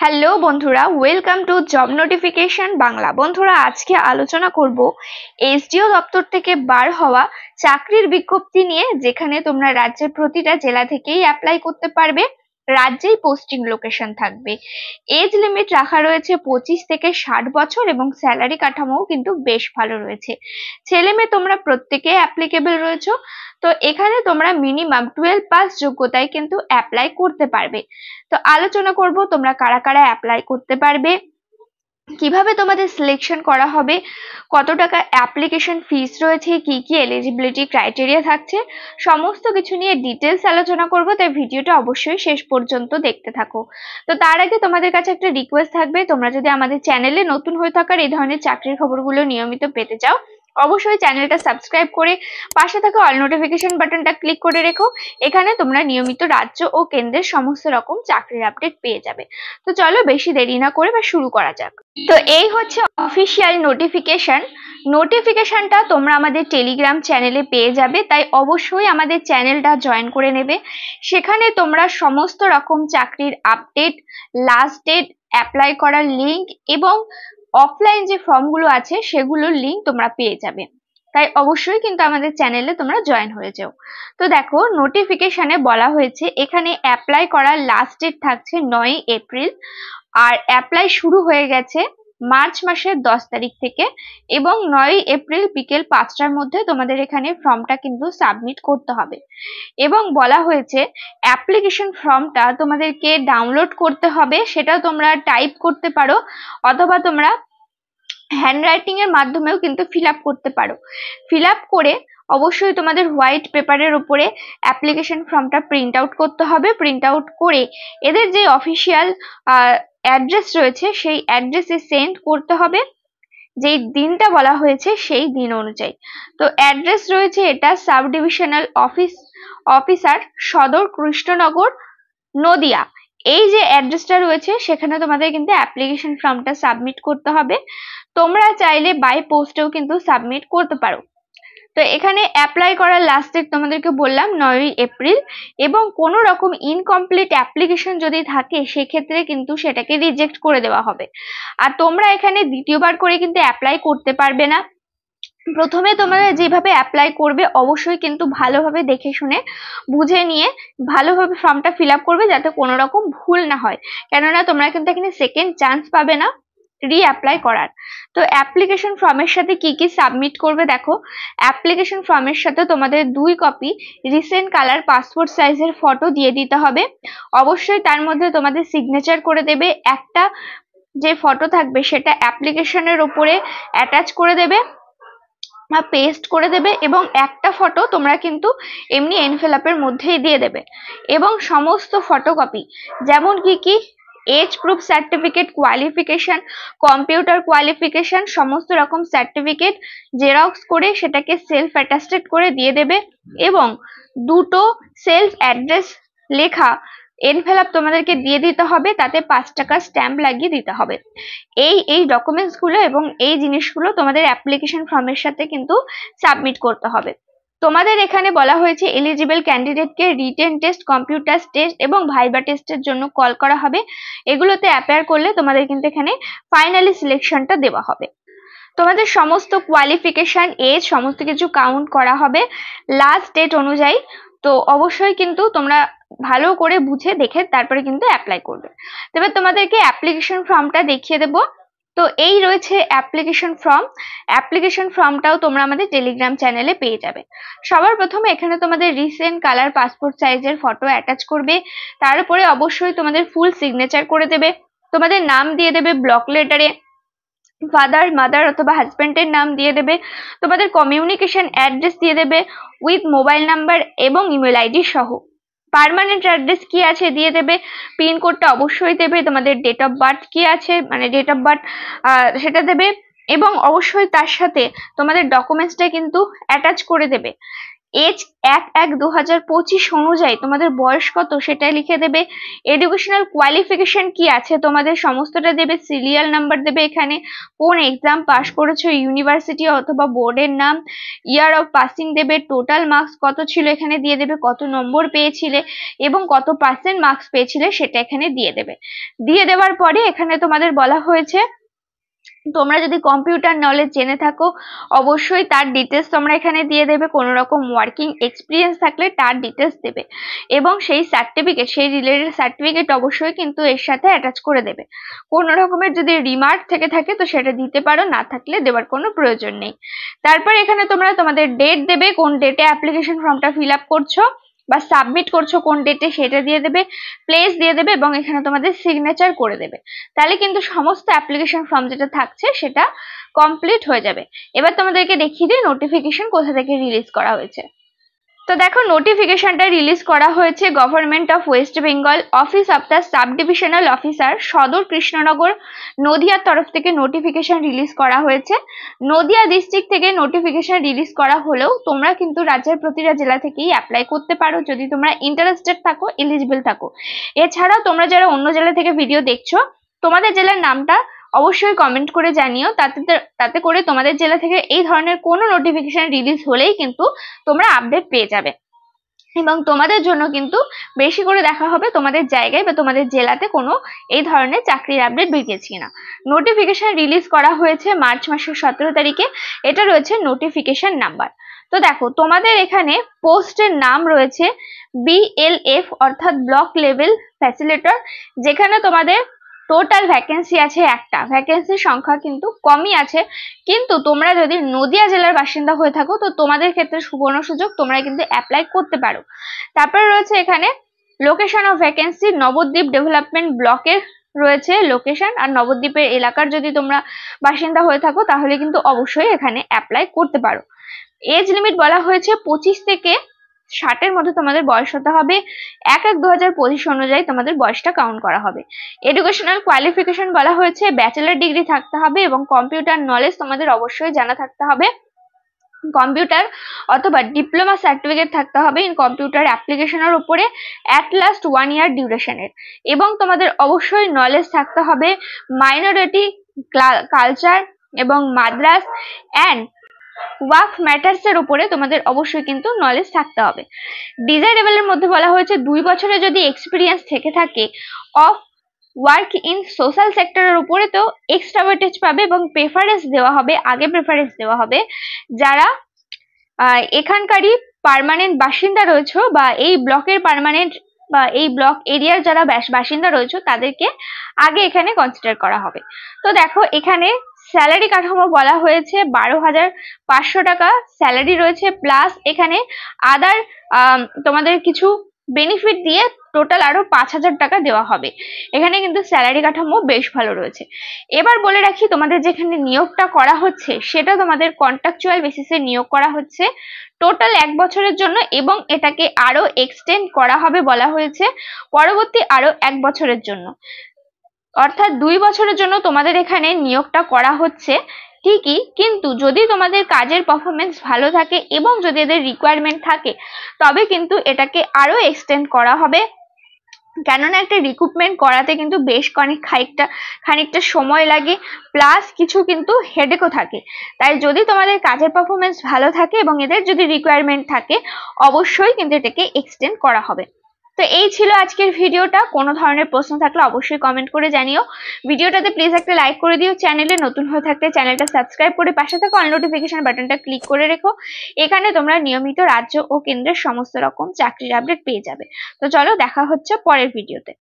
Hello বন্ধুরা, welcome to job notification Bangla. বন্ধুরা, আজকে আলোচনা করব এসডিও দপ্তর থেকে বার হওয়া চাকরির বিজ্ঞপ্তি নিয়ে, যেখানে তোমরা রাজ্যের প্রতিটা জেলা থেকেই অ্যাপ্লাই করতে পারবে। রাজ্যেই পোস্টিং লোকেশন থাকবে। এজ লিমিট রাখা রয়েছে 25 থেকে 60 বছর এবং স্যালারি কাঠামোও কিন্তু বেশ ভালো রয়েছে। ছেলে মেয়ে তোমরা প্রত্যেকে অ্যাপ্লিকেবল রয়েছে। তো এখানে তোমরা মিনিমাম 12 পাস যোগ্যতায় কিন্তু অ্যাপ্লাই করতে পারবে। তো আলোচনা করব তোমরা কারা কারা অ্যাপ্লাই করতে পারবে, কিভাবে তোমাদের সিলেকশন করা হবে, কত টাকা অ্যাপ্লিকেশন ফিস রয়েছে, কি কি এলিজিবিলিটি ক্রাইটেরিয়া থাকছে, সমস্ত কিছু নিয়ে ডিটেলস আলোচনা করব। তাই ভিডিওটা অবশ্যই শেষ পর্যন্ত দেখতে থাকো। তো তার আগে তোমাদের কাছে একটা রিকোয়েস্ট থাকবে, তোমরা যদি আমাদের চ্যানেলে নতুন হয়ে থাকার এই ধরনের চাকরির খবরগুলো নিয়মিত পেতে চাও, অবশ্যই চ্যানেলটা সাবস্ক্রাইব করে পাশে থাকা অল নোটিফিকেশন বাটনটা ক্লিক করে রেখো। এখানে তোমরা নিয়মিত রাজ্য ও কেন্দ্রের সমস্ত রকম চাকরির আপডেট পেয়ে যাবে। তো চলো বেশি দেরি না করে শুরু করা যাক। তো এই হচ্ছে অফিসিয়াল নোটিফিকেশনটা তোমরা আমাদের টেলিগ্রাম চ্যানেলে পেয়ে যাবে। তাই অবশ্যই আমাদের চ্যানেলটা জয়েন করে নেবে। সেখানে তোমরা সমস্ত রকম চাকরির আপডেট, লাস্ট ডেট, অ্যাপ্লাই করার লিংক এবং অফলাইন যে ফর্মগুলো আছে সেগুলোর লিংক তোমরা পেয়ে যাবে। তাই অবশ্যই কিন্তু আমাদের চ্যানেলে তোমরা জয়েন হয়ে যাও। তো দেখো, নোটিফিকেশনে বলা হয়েছে এখানে অ্যাপ্লাই করার লাস্ট ডেট থাকছে 9 এপ্রিল, আর অ্যাপ্লাই শুরু হয়ে গেছে মার্চ মাসের 10 তারিখ থেকে, এবং 9 এপ্রিল বিকেল 5টার মধ্যে তোমাদের এখানে ফর্মটা কিন্তু সাবমিট করতে হবে। এবং বলা হয়েছে অ্যাপ্লিকেশন ফর্মটা তোমাদেরকে ডাউনলোড করতে হবে, সেটাও তোমরা টাইপ করতে পারো অথবা তোমরা হ্যান্ডরাইটিং এর মাধ্যমেও কিন্তু ফিল আপ করতে পারো। ফিল আপ করে অবশ্যই তোমাদের হোয়াইট পেপারের উপরে অ্যাপ্লিকেশন ফর্মটা প্রিন্ট আউট করতে হবে। প্রিন্ট আউট করে এদের যে অফিসিয়াল অ্যাড্রেস রয়েছে সেই অ্যাড্রেসে সেন্ড করতে হবে, যেই দিনটা বলা হয়েছে সেই দিন অনুযায়ী। তো অ্যাড্রেস রয়েছে এটা সাব ডিভিশনাল অফিসার, সদর, কৃষ্ণনগর, নদিয়া। এই যে অ্যাড্রেসটা রয়েছে সেখানে তোমাদের কিন্তু অ্যাপ্লিকেশন ফর্মটা সাবমিট করতে হবে। তোমরা চাইলে বাই পোস্টেও কিন্তু সাবমিট করতে পারো। তো এখানে অ্যাপ্লাই করার লাস্ট ডেট তোমাদেরকে বললাম 9 এপ্রিল, এবং কোনো রকম ইনকমপ্লিট অ্যাপ্লিকেশন যদি থাকে সেক্ষেত্রে কিন্তু সেটাকে রিজেক্ট করে দেওয়া হবে। আর তোমরা এখানে দ্বিতীয়বার করে কিন্তু অ্যাপ্লাই করতে পারবে না। প্রথমে তোমরা যেভাবে অ্যাপ্লাই করবে অবশ্যই কিন্তু ভালোভাবে দেখে শুনে বুঝে নিয়ে ভালোভাবে ফর্মটা ফিল আপ করবে, যাতে কোনো রকম ভুল না হয়। কেননা তোমরা কিন্তু এখানে সেকেন্ড চান্স পাবে না রিঅ্যাপ্লাই করার। তো অ্যাপ্লিকেশন ফর্মের সাথে কি কি সাবমিট করবে দেখো। অ্যাপ্লিকেশন ফর্মের সাথে তোমাদের 2 কপি রিসেন্ট কালার পাসপোর্ট সাইজের ফটো দিয়ে দিতে হবে। অবশ্যই তার মধ্যে তোমাদের সিগনেচার করে দেবে। একটা যে ফটো থাকবে সেটা অ্যাপ্লিকেশনের উপরে অ্যাটাচ করে দেবে, পেস্ট করে দেবে, এবং একটা ফটো তোমরা কিন্তু এমনি এনভেলপের মধ্যেই দিয়ে দেবে। এবং সমস্ত ফটোকপি, যেমন কি age proof certificate, qualification, computer qualification, সমস্ত রকম সার্টিফিকেট জেরক্স করে সেটাকে সেলফ অ্যাটাস্টেড করে দিয়ে দেবে। এবং 2টো সেলফ অ্যাড্রেস লেখা এনভেলপ তোমাদেরকে দিয়ে দিতে হবে, তাতে 5 টাকা স্ট্যাম্প লাগিয়ে দিতে হবে। এই ডকুমেন্টস গুলো এবং এই জিনিসগুলো তোমাদের অ্যাপ্লিকেশন ফর্মের সাথে কিন্তু সাবমিট করতে হবে। তোমাদের এখানে বলা হয়েছে এলিজিবল ক্যান্ডিডেটকে রিটেন টেস্ট, কম্পিউটার টেস্ট এবং ভাইবা টেস্টের জন্য কল করা হবে। এগুলোতে অ্যাপিয়ার করলে তোমাদের কিন্তু এখানে ফাইনালি সিলেকশনটা দেওয়া হবে। তোমাদের সমস্ত কোয়ালিফিকেশন, এজ সমস্ত কিছু কাউন্ট করা হবে লাস্ট ডেট অনুযায়ী। তো অবশ্যই কিন্তু তোমরা ভালো করে বুঝে দেখে তারপরে কিন্তু অ্যাপ্লাই করবে। তবে তোমাদেরকে অ্যাপ্লিকেশন ফর্মটা দেখিয়ে দেব। তো এই রয়েছে অ্যাপ্লিকেশন ফর্মটাও তোমরা আমাদের টেলিগ্রাম চ্যানেলে পেয়ে যাবে। সবার প্রথমে এখানে তোমাদের রিসেন্ট কালার পাসপোর্ট সাইজের ফটো অ্যাটাচ করবে। তার উপরে অবশ্যই তোমাদের ফুল সিগনেচার করে দেবে। তোমাদের নাম দিয়ে দেবে ব্লক লেটারে, ফাদার, মাদার অথবা হাজবেন্ডের নাম দিয়ে দেবে। তোমাদের কমিউনিকেশন অ্যাড্রেস দিয়ে দেবে উইথ মোবাইল নাম্বার এবং ইমেল আইডি সহ। পার্মানেন্ট অ্যাড্রেস কি আছে দিয়ে দেবে। পিনকোডটা অবশ্যই দেবে। তোমাদের ডেট অফ বার্থ কি আছে, মানে ডেট অফ বার্থ সেটা দেবে। এবং অবশ্যই তার সাথে তোমাদের ডকুমেন্টসটা কিন্তু অ্যাটাচ করে দেবে। এজ 1/1/2025 অনুযায়ী তোমাদের বয়স কত সেটা লিখে দেবে। এডুকেশনাল কোয়ালিফিকেশন কি আছে তোমাদের সমস্তটা দেবে, সিরিয়াল নাম্বার দেবে, এখানে কোন এক্সাম পাস করেছো, ইউনিভার্সিটি অথবা বোর্ডের নাম, ইয়ার অফ পাসিং দেবে, টোটাল মার্কস কত ছিল এখানে দিয়ে দেবে, কত নম্বর পেয়েছিলে এবং কত পার্সেন্ট মার্কস পেয়েছিলে সেটা এখানে দিয়ে দেবে। দিয়ে দেওয়ার পরে এখানে তোমাদের বলা হয়েছে তোমরা যদি কম্পিউটার নলেজ জেনে থাকো অবশ্যই তার ডিটেলস তোমরা এখানে দিয়ে দেবে, কোনো রকম ওয়ার্কিং এক্সপিরিয়েন্স থাকলে তার ডিটেলস দেবে এবং সেই সার্টিফিকেট, সেই রিলেটেড সার্টিফিকেট অবশ্যই কিন্তু এর সাথে অ্যাটাচ করে দেবে। কোনো রকমের যদি রিমার্ক থেকে থাকে তো সেটা দিতে পারো, না থাকলে দেওয়ার কোনো প্রয়োজন নেই। তারপর এখানে তোমরা তোমাদের ডেট দেবে, কোন ডেটে অ্যাপ্লিকেশন ফর্মটা ফিল আপ করছো বা সাবমিট করছো কোন ডেটে সেটা দিয়ে দেবে, প্লেস দিয়ে দেবে এবং এখানে তোমাদের সিগনেচার করে দেবে। তাহলে কিন্তু সমস্ত অ্যাপ্লিকেশন ফর্ম যেটা থাকছে সেটা কমপ্লিট হয়ে যাবে। এবার তোমাদেরকে দেখিয়ে দিই নোটিফিকেশন কোথা থেকে রিলিজ করা হয়েছে। তো দেখো নোটিফিকেশনটা রিলিজ করা হয়েছে government of West Bengal, office of the sub divisional officer, সদর কৃষ্ণনগর, নদিয়ার তরফ থেকে নোটিফিকেশন রিলিজ করা হয়েছে। নদিয়া ডিস্ট্রিক্ট থেকে নোটিফিকেশন রিলিজ করা হলেও তোমরা কিন্তু রাজ্যের প্রতিটা জেলা থেকেই অ্যাপ্লাই করতে পারো যদি তোমরা ইন্টারেস্টেড থাকো, এলিজিবল থাকো। এছাড়াও তোমরা যারা অন্য জেলা থেকে ভিডিও দেখছো তোমাদের জেলার নামটা অবশ্যই কমেন্ট করে জানিও, তাতে করে তোমাদের জেলা থেকে এই ধরনের কোনো নোটিফিকেশন রিলিজ হলেই কিন্তু তোমরা আপডেট পেয়ে যাবে এবং তোমাদের জন্য কিন্তু বেশি করে দেখা হবে তোমাদের জায়গায় বা তোমাদের জেলাতে কোনো এই ধরনের চাকরির আপডেট বেরিয়েছে কিনা। নোটিফিকেশন রিলিজ করা হয়েছে মার্চ মাসের 17 তারিখে, এটা রয়েছে নোটিফিকেশন নাম্বার। তো দেখো তোমাদের এখানে পোস্টের নাম রয়েছে BLF অর্থাৎ ব্লক লেভেল ফ্যাসিলিটেটর, যেখানে তোমাদের টোটাল ভ্যাকেন্সি আছে একটা, ভ্যাকেন্সির সংখ্যা কিন্তু কমই আছে, কিন্তু তোমরা যদি নদিয়া জেলার বাসিন্দা হয়ে থাকো তো তোমাদের ক্ষেত্রে সুবর্ণ সুযোগ, তোমরা কিন্তু অ্যাপ্লাই করতে পারো। তারপরে রয়েছে এখানে location of vacancy, Nabadwip development ব্লকের রয়েছে লোকেশন, আর নবদ্বীপের এলাকার যদি তোমরা বাসিন্দা হয়ে থাকো তাহলে কিন্তু অবশ্যই এখানে অ্যাপ্লাই করতে পারো। এজ লিমিট বলা হয়েছে 25 থেকে 60-এর মধ্যে তোমাদের বয়স হতে হবে, 1/1/2025 অনুযায়ী তোমাদের বয়সটা কাউন্ট করা হবে। এডুকেশনাল কোয়ালিফিকেশন বলা হয়েছে ব্যাচেলার ডিগ্রি থাকতে হবে এবং কম্পিউটার নলেজ তোমাদের অবশ্যই জানা থাকতে হবে, কম্পিউটার অথবা ডিপ্লোমা সার্টিফিকেট থাকতে হবে ইন কম্পিউটার অ্যাপ্লিকেশনের উপরে অ্যাট লাস্ট 1 ইয়ার ডিউরেশনের, এবং তোমাদের অবশ্যই নলেজ থাকতে হবে মাইনরিটি কালচার এবং মাদ্রাস অ্যান্ড ওয়ার্ক ম্যাটার্স এর উপরে তোমাদের অবশ্যই কিন্তু নলেজ থাকতে হবে। ডিজাইরেবল এর মধ্যে বলা হয়েছে 2 বছরের যদি এক্সপিরিয়েন্স থেকে থাকে অফ ওয়ার্ক ইন সোশ্যাল সেক্টরের উপরে তো এক্সট্রা ওয়েটেজ পাবে এবং প্রেফারেন্স দেওয়া হবে, আগে প্রেফারেন্স দেওয়া হবে যারা এখানকারই পার্মানেন্ট বাসিন্দা রয়েছে বা এই ব্লকের পার্মানেন্ট বা এই ব্লক এরিয়ার যারা বাসিন্দা রয়েছে তাদেরকে আগে এখানে কনসিডার করা হবে। তো দেখো এখানে স্যালারি কাঠামো বলা হয়েছে 12,500 টাকা স্যালারি রয়েছে, প্লাস এখানে আদার তোমাদের কিছু বেনিফিট দিয়ে টোটাল আরো 5,000 টাকা দেওয়া হবে। এখানে কিন্তু স্যালারি কাঠামো বেশ ভালো রয়েছে। এবার বলে রাখি তোমাদের যেখানে নিয়োগটা করা হচ্ছে সেটা তোমাদের কন্ট্রাকচুয়াল বেসিসে নিয়োগ করা হচ্ছে টোটাল 1 বছরের জন্য এবং এটাকে আরো এক্সটেন্ড করা হবে বলা হয়েছে পরবর্তী আরো 1 বছরের জন্য, অর্থাৎ 2 বছরের জন্য তোমাদের এখানে নিয়োগটা করা হচ্ছে ঠিকই, কিন্তু যদি তোমাদের কাজের পারফরমেন্স ভালো থাকে এবং যদি এদের রিকোয়ারমেন্ট থাকে তবে কিন্তু এটাকে আরো এক্সটেন্ড করা হবে, কেননা একটা রিক্রুটমেন্ট করাতে কিন্তু বেশ খানিকটা সময় লাগে, প্লাস কিছু কিন্তু হেডেকও থাকে। তাই যদি তোমাদের কাজের পারফরমেন্স ভালো থাকে এবং এদের যদি রিকোয়ারমেন্ট থাকে অবশ্যই কিন্তু এটাকে এক্সটেন্ড করা হবে। তো এই ছিল আজকের ভিডিওটা, কোনো ধরনের প্রশ্ন থাকলে অবশ্যই কমেন্ট করে জানিও। ভিডিওটাতে প্লিজ একটা লাইক করে দিও, চ্যানেলে নতুন হয়ে থাকলে চ্যানেলটা সাবস্ক্রাইব করে পাশে থাকা অল নোটিফিকেশন বাটনটা ক্লিক করে রেখো, এখানে তোমরা নিয়মিত রাজ্য ও কেন্দ্রের সমস্ত রকম চাকরির আপডেট পেয়ে যাবে। তো চলো দেখা হচ্ছে পরের ভিডিওতে।